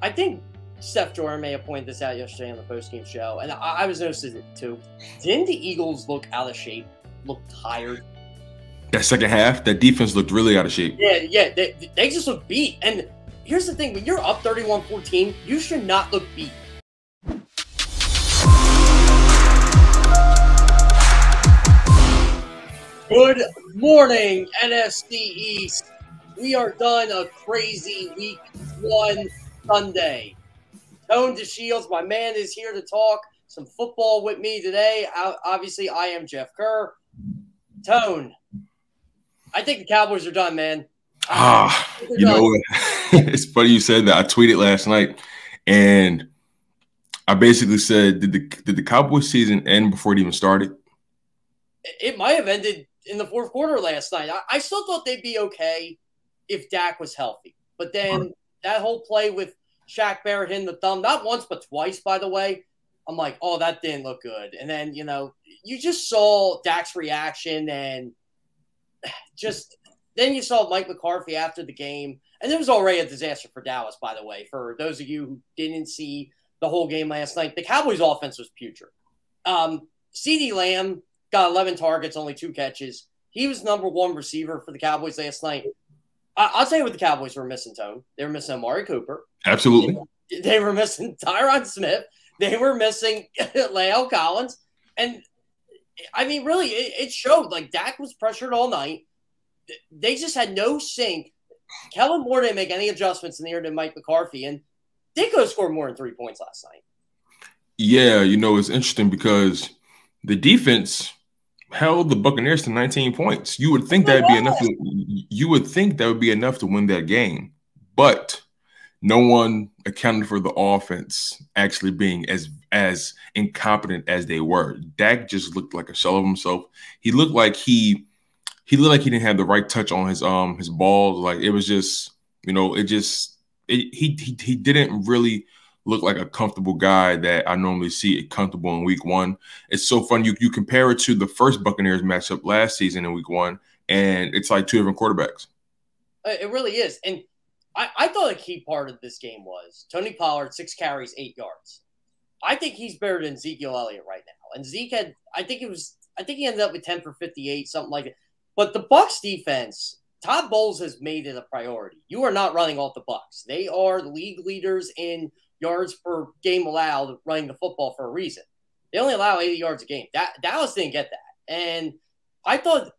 I think Steph Jordan may have pointed this out yesterday on the postgame show, and I was noticing it too. Didn't the Eagles look out of shape, look tired? That second half, that defense looked really out of shape. Yeah, they just look beat. And here's the thing, when you're up 31-14, you should not look beat. Good morning, NFC East. We are done a crazy week 1 Sunday. Tone DeShields, my man, is here to talk some football with me today. Obviously, I am Jeff Kerr. Tone, I think the Cowboys are done, man. You know, it's funny you said that. I tweeted last night, and I basically said, did the Cowboys season end before it even started? It might have ended in the fourth quarter last night. I still thought they'd be okay if Dak was healthy. But then that whole play with Shaq Barrett hitting the thumb, not once but twice, by the way, I'm like, oh, that didn't look good. And then, you know, you just saw Dak's reaction and just then you saw Mike McCarthy after the game. And it was already a disaster for Dallas, by the way. For those of you who didn't see the whole game last night, the Cowboys' offense was putrid. CeeDee Lamb got 11 targets, only 2 catches. He was #1 receiver for the Cowboys last night. I'll tell you what the Cowboys were missing, Tone. They were missing Amari Cooper. Absolutely. They were missing Tyron Smith. They were missing La'el Collins. And, I mean, really, it showed. Like, Dak was pressured all night. They just had no sync. Kellen Moore didn't make any adjustments in the air to Mike McCarthy. And they could have scored more than 3 points last night. Yeah, you know, it's interesting because the defense held the Buccaneers to 19 points. You would think that'd be enough. You would think that would be enough to win that game, but no one accounted for the offense actually being as incompetent as they were. Dak just looked like a shell of himself. He looked like he looked like he didn't have the right touch on his balls. Like it was just, you know, he didn't really look like a comfortable guy that I normally see it comfortable in week 1. It's so fun. You compare it to the first Buccaneers matchup last season in week 1, and it's like 2 different quarterbacks. It really is. And I thought a key part of this game was Tony Pollard, 6 carries, 8 yards. I think he's better than Ezekiel Elliott right now. And Zeke had, I think he ended up with 10 for 58, something like it. But the Bucs defense, Todd Bowles has made it a priority. You are not running off the Bucs. They are the league leaders in yards per game allowed running the football for a reason. They only allow 80 yards a game. Dallas didn't get that. And I thought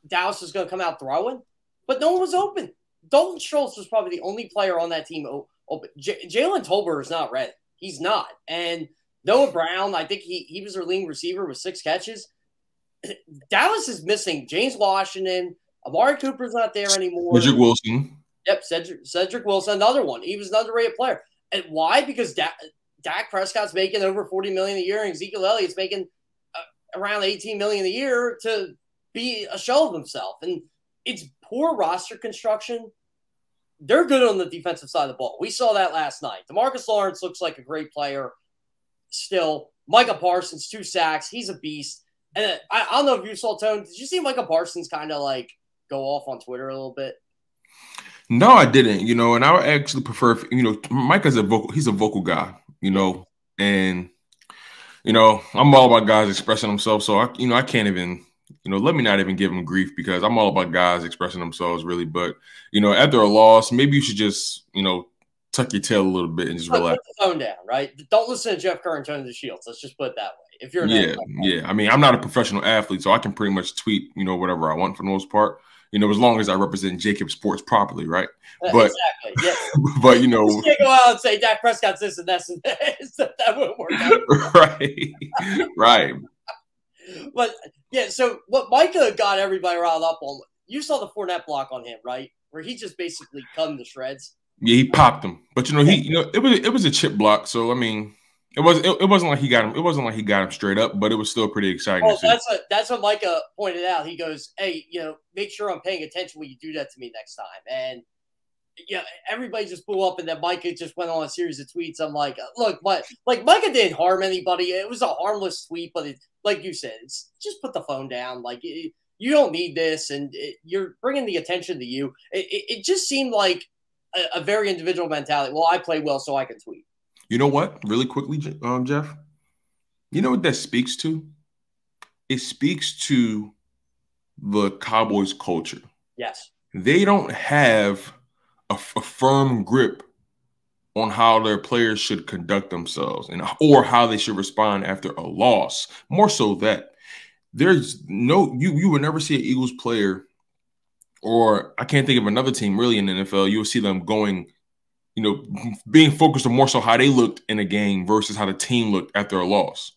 Dallas was going to come out throwing, but no one was open. Dalton Schultz was probably the only player on that team open. Jalen Tolbert is not ready. He's not. And Noah Brown, I think he was their leading receiver with 6 catches. Dallas is missing James Washington. Amari Cooper's not there anymore. Cedric Wilson. Yep, Cedric Wilson, another one. He was an underrated player. And why? Because Dak Prescott's making over $40 million a year, and Ezekiel Elliott's making around $18 million a year to be a shell of himself. And it's poor roster construction. They're good on the defensive side of the ball. We saw that last night. DeMarcus Lawrence looks like a great player still. Micah Parsons, 2 sacks. He's a beast. And I don't know if you saw, Tone, did you see Micah Parsons kind of like go off on Twitter a little bit? No, I didn't, you know, and I would actually prefer, you know, Micah's he's a vocal guy, you know, and, you know, I'm all about guys expressing themselves. So, I can't even, you know, let me not even give him grief because I'm all about guys expressing themselves really. But, you know, after a loss, maybe you should just, you know, tuck your tail a little bit and just relax. Put the phone down, right? Don't listen to Jeff Kerr and Tony DeShields. Let's just put it that way. If you're I mean, I'm not a professional athlete, so I can pretty much tweet, you know, whatever I want for the most part. You know, as long as I represent JAKIB Sports properly, right? But exactly, yeah. But you know, you can't go out and say Dak Prescott's this and this and that. That wouldn't work out. right. But yeah, so what Micah got everybody riled up on. You saw the Fournette block on him, right? Where he just basically cut him to shreds. Yeah, he popped him, but you know, it was a chip block. So I mean, it wasn't like he got him. It wasn't like he got him straight up, but it was still pretty exciting. Oh, that's what Micah pointed out. He goes, "Hey, you know, make sure I'm paying attention when you do that to me next time." And yeah, everybody just blew up, and then Micah just went on a series of tweets. I'm like, look, Micah didn't harm anybody. It was a harmless tweet, but like you said, it's just put the phone down. Like you don't need this, and you're bringing the attention to you. It just seemed like a very individual mentality. Well, I play well, so I can tweet. You know what? Really quickly, Jeff. You know what that speaks to? It speaks to the Cowboys culture. Yes. They don't have a firm grip on how their players should conduct themselves or how they should respond after a loss. More so that there's you would never see an Eagles player, or I can't think of another team really in the NFL. You will see them going, being focused on more so how they looked in a game versus how the team looked after a loss.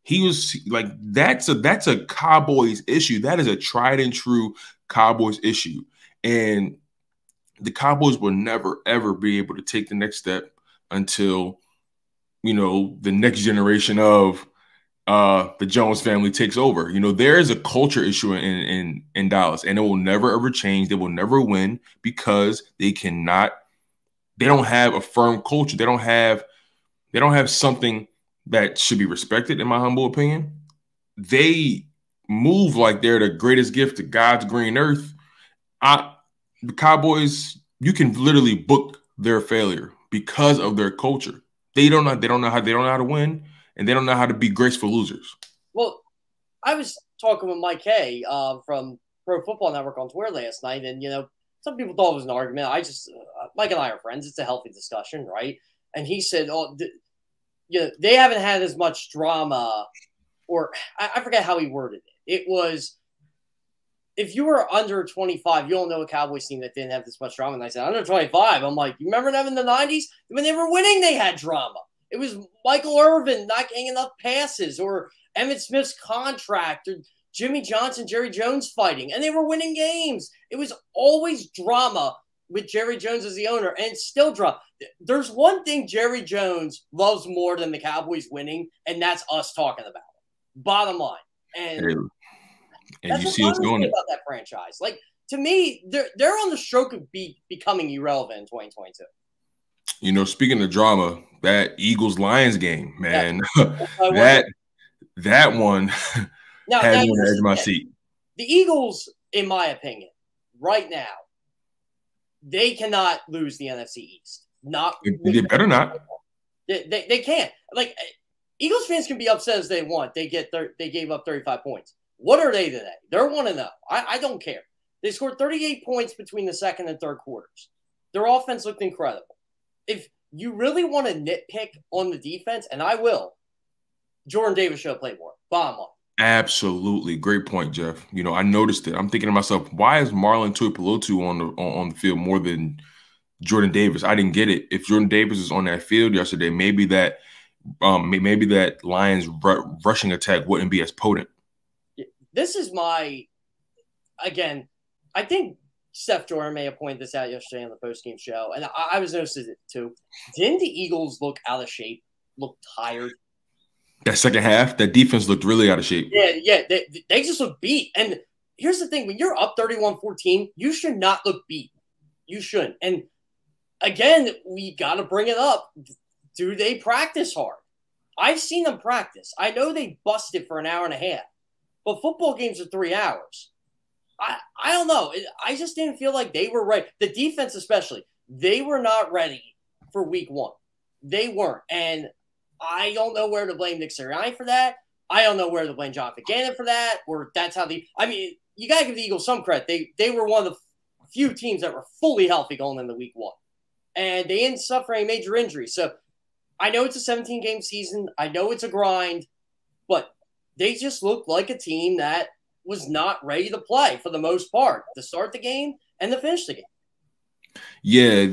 He was like, that's a Cowboys issue. That is a tried and true Cowboys issue. And the Cowboys will never, ever be able to take the next step until, the next generation of the Jones family takes over. There is a culture issue in Dallas, and it will never, ever change. They will never win because they don't have a firm culture. They don't have something that should be respected, in my humble opinion. They move like they're the greatest gift to God's green earth. The Cowboys, you can literally book their failure because of their culture. They don't know how to win, and they don't know how to be graceful losers. Well, I was talking with Mike Hay from Pro Football Network on Twitter last night, and some people thought it was an argument. Mike and I are friends. It's a healthy discussion, right? And he said, they haven't had as much drama, or I forget how he worded it. It was, if you were under 25, you don't know a Cowboys team that didn't have this much drama. And I said, under 25. I'm like, you remember them in the 90s? When they were winning, they had drama. It was Michael Irvin not getting enough passes, or Emmitt Smith's contract, or Jimmy Johnson, Jerry Jones fighting, and they were winning games. It was always drama with Jerry Jones as the owner, and it's still drama. There's one thing Jerry Jones loves more than the Cowboys winning, and that's us talking about it. Bottom line. And you see us doing it about that franchise. Like, to me, they're on the stroke of becoming irrelevant in 2022. Speaking of drama, that Eagles-Lions game, man, that one had me on the edge of my seat. The Eagles, in my opinion, right now, they cannot lose the NFC East. They better not. They can't. Like, Eagles fans can be upset as they want. They gave up 35 points. What are they today? They're 1-0. I don't care. They scored 38 points between the second and third quarters. Their offense looked incredible. If you really want to nitpick on the defense, and I will, Jordan Davis should have played more. Bottom line. Absolutely. Great point, Jeff. I noticed it. I'm thinking to myself, why is Marlon Tuipulotu on the field more than Jordan Davis? I didn't get it. If Jordan Davis is on that field yesterday, maybe that Lions rushing attack wouldn't be as potent. This is again, I think Steph Jordan may have pointed this out yesterday on the postgame show, and I was noticing it too. Didn't the Eagles look out of shape, look tired? That second half, that defense looked really out of shape. Yeah, they just look beat. And here's the thing. When you're up 31-14, you should not look beat. You shouldn't. And again, we got to bring it up. Do they practice hard? I've seen them practice. I know they busted for an hour and a half, but football games are 3 hours. I don't know. I just didn't feel like they were ready. The defense especially, they were not ready for week one. They weren't. And I don't know where to blame Nick Sirianni for that. I don't know where to blame John Buchanan for that, or that's how you got to give the Eagles some credit. They were one of the few teams that were fully healthy going into week one. And they didn't suffer any major injuries. So I know it's a 17-game season. I know it's a grind, but they just looked like a team that was not ready to play for the most part, to start the game and to finish the game. Yeah,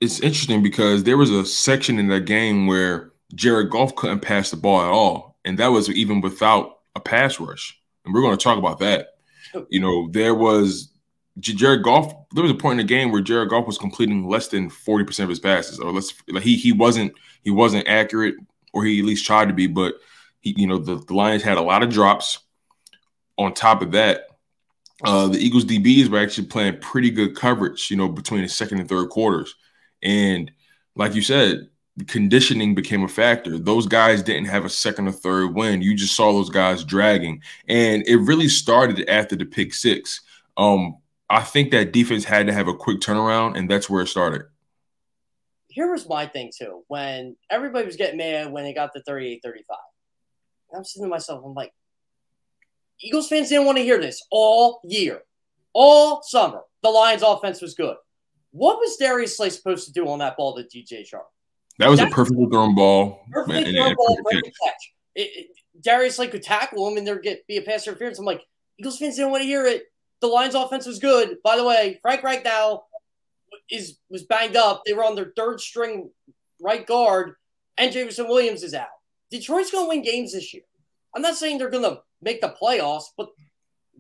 it's interesting because there was a section in that game where Jared Goff couldn't pass the ball at all, and that was even without a pass rush. And we're going to talk about that. There was Jared Goff. There was a point in the game where Jared Goff was completing less than 40% of his passes, or he wasn't accurate, or he at least tried to be. But the Lions had a lot of drops. On top of that, the Eagles DBs were actually playing pretty good coverage, between the second and third quarters. And like you said, conditioning became a factor. Those guys didn't have a second or third win. You just saw those guys dragging. And it really started after the pick six. I think that defense had to have a quick turnaround, and that's where it started. here was my thing too. When everybody was getting mad when they got to 38-35, I'm sitting to myself, I'm like, Eagles fans didn't want to hear this all year, all summer. The Lions' offense was good. What was Darius Slay supposed to do on that ball to DJ Sharp? That was a perfectly thrown ball. Perfectly thrown ball, perfect catch. Darius Slay could tackle him and there'd be a pass interference. I'm like, Eagles fans didn't want to hear it. The Lions' offense was good. By the way, Frank Ragnow was banged up. They were on their third string right guard, and Jameson Williams is out. Detroit's going to win games this year. I'm not saying they're going to make the playoffs, but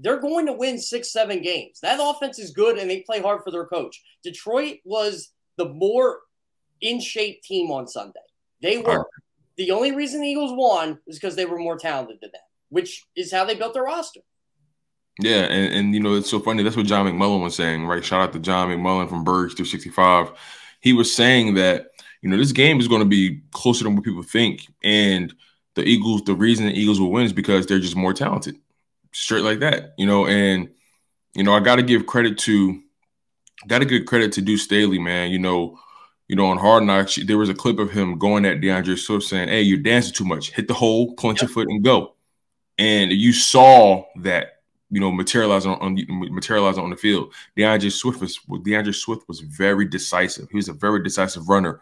they're going to win 6-7 games. That offense is good, and they play hard for their coach. Detroit was the more in-shape team on Sunday. They were. The only reason the Eagles won is because they were more talented than them, which is how they built their roster. Yeah, and you know, it's so funny. That's what John McMullen was saying, right? Shout out to John McMullen from Bergs 265. He was saying that, you know, this game is going to be closer than what people think. And the Eagles, the reason the Eagles will win is because they're just more talented. Straight like that, you know. And, you know, I got to give credit to Deuce Staley, man. You know, on Hard Knocks, there was a clip of him going at DeAndre Swift saying, "Hey, you're dancing too much. Hit the hole, point your foot, and go." And you saw that, you know, materialize on the field. DeAndre Swift was very decisive. He was a very decisive runner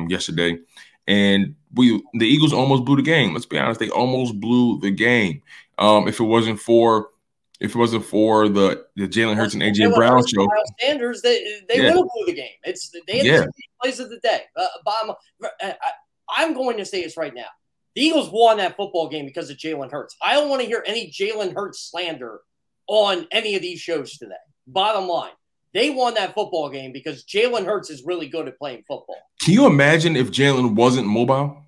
yesterday. And the Eagles almost blew the game. Let's be honest, they almost blew the game. If it wasn't for the Jalen Hurts and AJ Brown show, Sanders, they would have blew the game. They had the plays of the day. I'm going to say this right now. The Eagles won that football game because of Jalen Hurts. I don't want to hear any Jalen Hurts slander on any of these shows today. Bottom line, they won that football game because Jalen Hurts is really good at playing football. Can you imagine if Jalen wasn't mobile?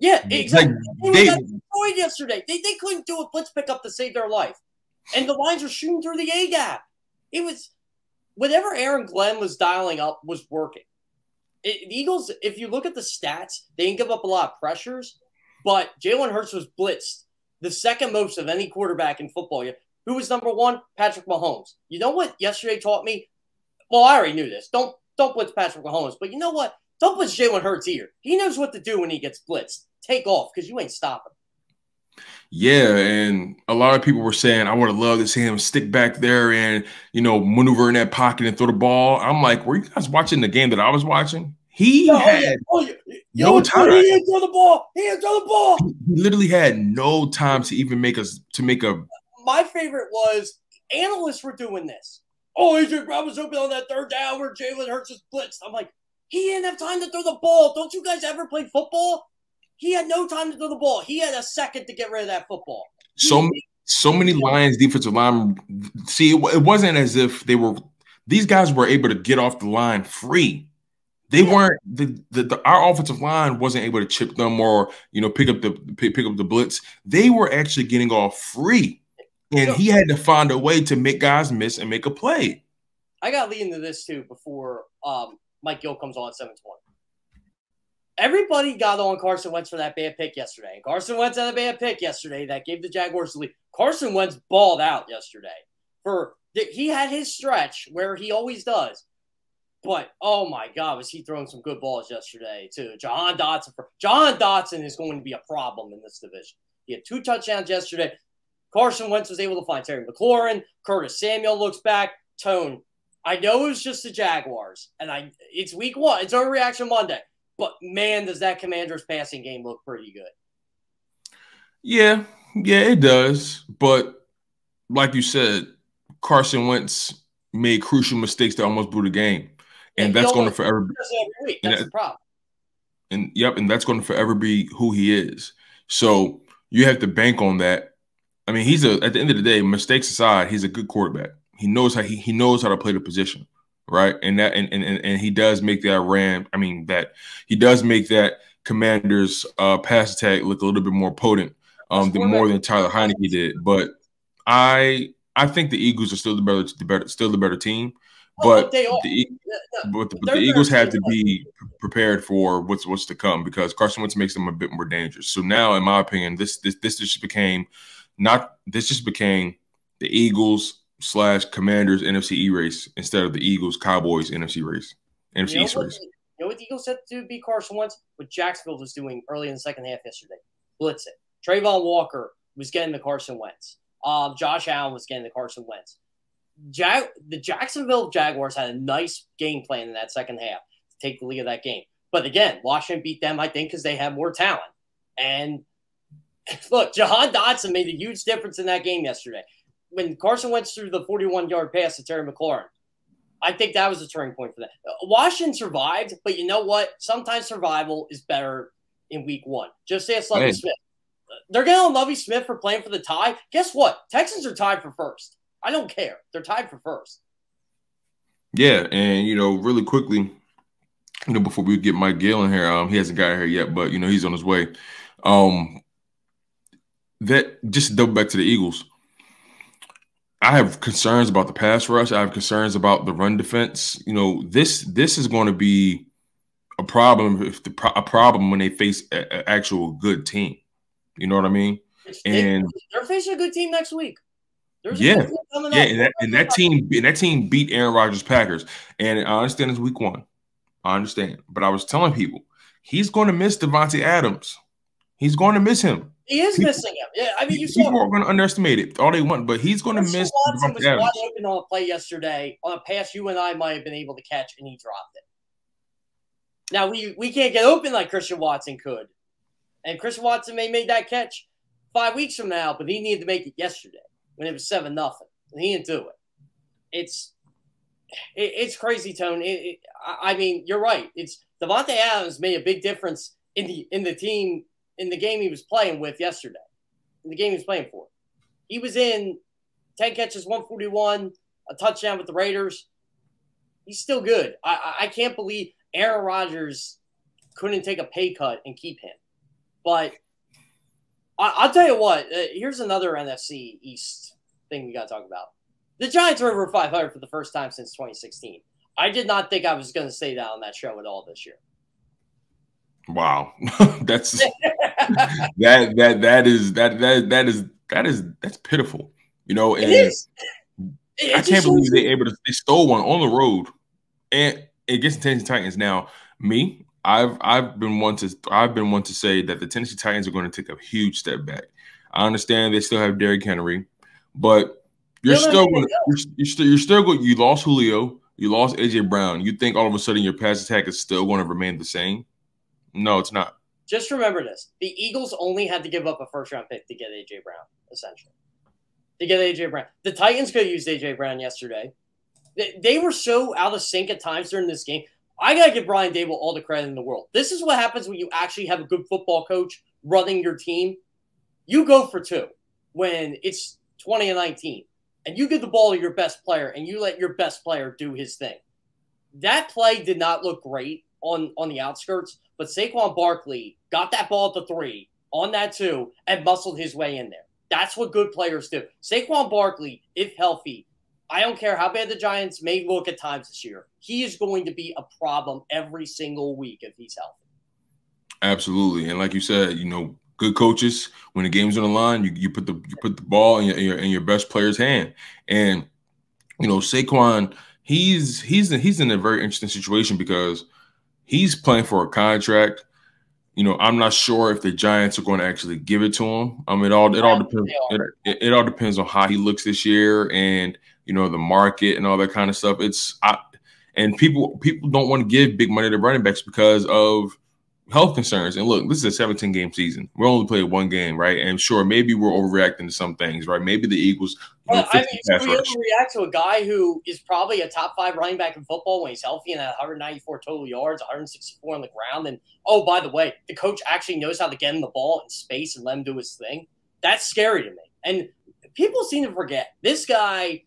Yeah, exactly. They got destroyed yesterday. They couldn't do a blitz pickup to save their life. And the Lions were shooting through the A-gap. It was – whatever Aaron Glenn was dialing up was working. The Eagles, if you look at the stats, they didn't give up a lot of pressures. But Jalen Hurts was blitzed the second most of any quarterback in football. Who was number one? Patrick Mahomes. You know what yesterday taught me? Well, I already knew this. Don't blitz Patrick Mahomes. But you know what? Don't blitz Jalen Hurts either. He knows what to do when he gets blitzed. Take off because you ain't stopping. Yeah, and a lot of people were saying, I would have loved to see him stick back there and, you know, maneuver in that pocket and throw the ball. I'm like, were you guys watching the game that I was watching? He had no time. He didn't throw the ball. He literally had no time to even make a. My favorite was analysts were doing this. Oh, AJ Brown was open on that third down where Jalen Hurts was blitzed. I'm like, he didn't have time to throw the ball. Don't you guys ever play football? He had no time to throw the ball. He had a second to get rid of that football. So many Lions defensive linemen. See, it wasn't as if these guys were able to get off the line free. They weren't our offensive line wasn't able to chip them or, you know, pick up the blitz. They were actually getting off free, and he had to find a way to make guys miss and make a play. I got to lead into this too before Mike Gill comes on at 7:20. Everybody got on Carson Wentz for that bad pick yesterday. And Carson Wentz had a bad pick yesterday that gave the Jaguars the lead. Carson Wentz balled out yesterday. He had his stretch where he always does. But, oh, my God, was he throwing some good balls yesterday, too. Jahan Dotson is going to be a problem in this division. He had 2 touchdowns yesterday. Carson Wentz was able to find Terry McLaurin. Curtis Samuel looks back. Tone, I know it was just the Jaguars, and it's week 1. It's overreaction Monday. But, man, does that Commanders passing game look pretty good. Yeah, it does. But, like you said, Carson Wentz made crucial mistakes that almost blew the game. And that's going to forever be every week. That's the problem. And that's going to forever be who he is. So you have to bank on that. I mean, at the end of the day, mistakes aside, he's a good quarterback. He knows how to play the position, right? And he does make he does make that Commanders pass attack look a little bit more potent more than Tyler Heineke did. But I think the Eagles are still the better team. But the Eagles have to be prepared for what's to come because Carson Wentz makes them a bit more dangerous. So now, in my opinion, this just became the Eagles / Commanders NFC race instead of the Eagles Cowboys NFC race. NFC You know East what? race. You know what the Eagles had to do to beat Carson Wentz? What Jacksonville was doing early in the second half yesterday. Blitz it. Trayvon Walker was getting the Carson Wentz. Josh Allen was getting the Carson Wentz. The Jacksonville Jaguars had a nice game plan in that second half to take the lead of that game. But again, Washington beat them, I think, because they had more talent. And look, Jahan Dotson made a huge difference in that game yesterday. When Carson Wentz threw the 41-yard pass to Terry McLaurin, I think that was a turning point for them. Washington survived, but you know what? Sometimes survival is better in week one. Just ask Lovie Smith. They're getting on Lovie Smith for playing for the tie. Guess what? Texans are tied for first. I don't care. They're tied for first. Yeah, and, really quickly, before we get Mike Gill in here, he hasn't got here yet, but, he's on his way. That just to double back to the Eagles, I have concerns about the pass rush. I have concerns about the run defense. This is going to be a problem a problem when they face an actual good team. You know what I mean? They're facing a good team next week. And that team beat Aaron Rodgers' Packers. And I understand it's week one. I understand. But I was telling people, he's going to miss Devontae Adams. He's going to miss him. He is missing him. Yeah, I mean, people are going to underestimate it all they want, but he's going to miss Watson was Devontae Adams. wide open on a play yesterday on a pass you and I might have been able to catch, and he dropped it. Now, we can't get open like Christian Watson could. And Christian Watson may have made that catch 5 weeks from now, but he needed to make it yesterday when it was 7-0. And he didn't do it. It's crazy, Tone. I mean, you're right. It's Devontae Adams made a big difference in the team, in the game he was playing with yesterday, in the game he was playing for. He was in 10 catches, 141, a touchdown with the Raiders. He's still good. I can't believe Aaron Rodgers couldn't take a pay cut and keep him. But I'll tell you what, here's another NFC East thing we got to talk about. The Giants are over 500 for the first time since 2016. I did not think I was going to say that on that show at all this year. Can't that's pitiful. It is. I can't believe they stole one on the road and against the Tennessee Titans. Now, I've been one to say that the Tennessee Titans are going to take a huge step back. I understand they still have Derrick Henry, but you lost Julio, you lost AJ Brown. You think all of a sudden your pass attack is still going to remain the same? No, it's not. Just remember this. The Eagles only had to give up a first-round pick to get A.J. Brown, essentially. To get A.J. Brown. The Titans could have used A.J. Brown yesterday. They were so out of sync at times during this game. I got to give Brian Dable all the credit in the world. This is what happens when you actually have a good football coach running your team. You go for two when it's 20-19, and you give the ball to your best player, and you let your best player do his thing. That play did not look great on the outskirts, but Saquon Barkley got that ball at the 3 on that 2 and muscled his way in there. That's what good players do. Saquon Barkley, if healthy, I don't care how bad the Giants may look at times this year, he is going to be a problem every single week if he's healthy. Absolutely. And like you said, good coaches, when the game's on the line, you put the ball in your best player's hand. And Saquon, he's in a very interesting situation because he's playing for a contract. I'm not sure if the Giants are going to actually give it to him. It all depends. It all depends on how he looks this year and the market and all that kind of stuff. And people don't want to give big money to running backs because of health concerns. And look, this is a 17-game season. We only played one game, right? And sure, maybe we're overreacting to some things, right? Maybe the Eagles. We overreact to a guy who is probably a top 5 running back in football when he's healthy and at 194 total yards, 164 on the ground. And, oh, by the way, the coach actually knows how to get him the ball in space and let him do his thing. That's scary to me. And people seem to forget this guy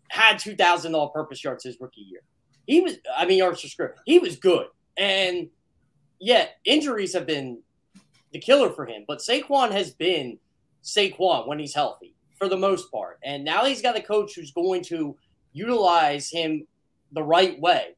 had 2,000 all-purpose yards his rookie year. Yards per script. He was good. And yet, injuries have been the killer for him. But Saquon has been Saquon when he's healthy, for the most part. And now he's got a coach who's going to utilize him the right way.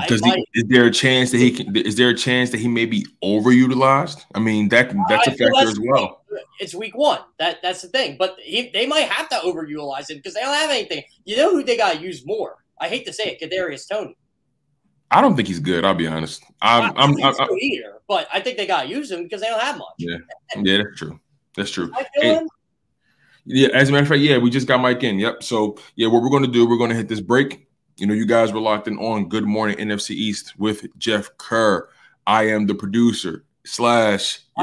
Is there a chance that he may be overutilized? I mean, that's a factor as well. It's week one. That's the thing. But they might have to overutilize him because they don't have anything. You know who they got to use more? I hate to say it, Kadarius Toney. I don't think he's good. I'll be honest. I don't think so either, but I think they got to use him because they don't have much. Yeah, that's true. That's true. Hey, yeah, as a matter of fact, yeah, we just got Mike in. Yep. So, yeah, what we're going to do, we're going to hit this break. You know, you guys were locked in on Good Morning NFC East with Jeff Kerr. I am the producer / your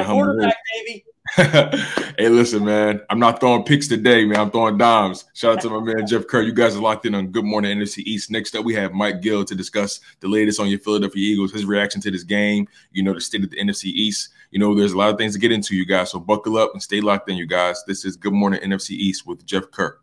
quarterback, baby. Hey, listen, man. I'm not throwing picks today, man. I'm throwing dimes. Shout out to my man, Jeff Kerr. You guys are locked in on Good Morning NFC East. Next up, we have Mike Gill to discuss the latest on your Philadelphia Eagles, his reaction to this game, you know, the state of the NFC East. You know, there's a lot of things to get into, you guys. So buckle up and stay locked in, you guys. This is Good Morning NFC East with Jeff Kerr.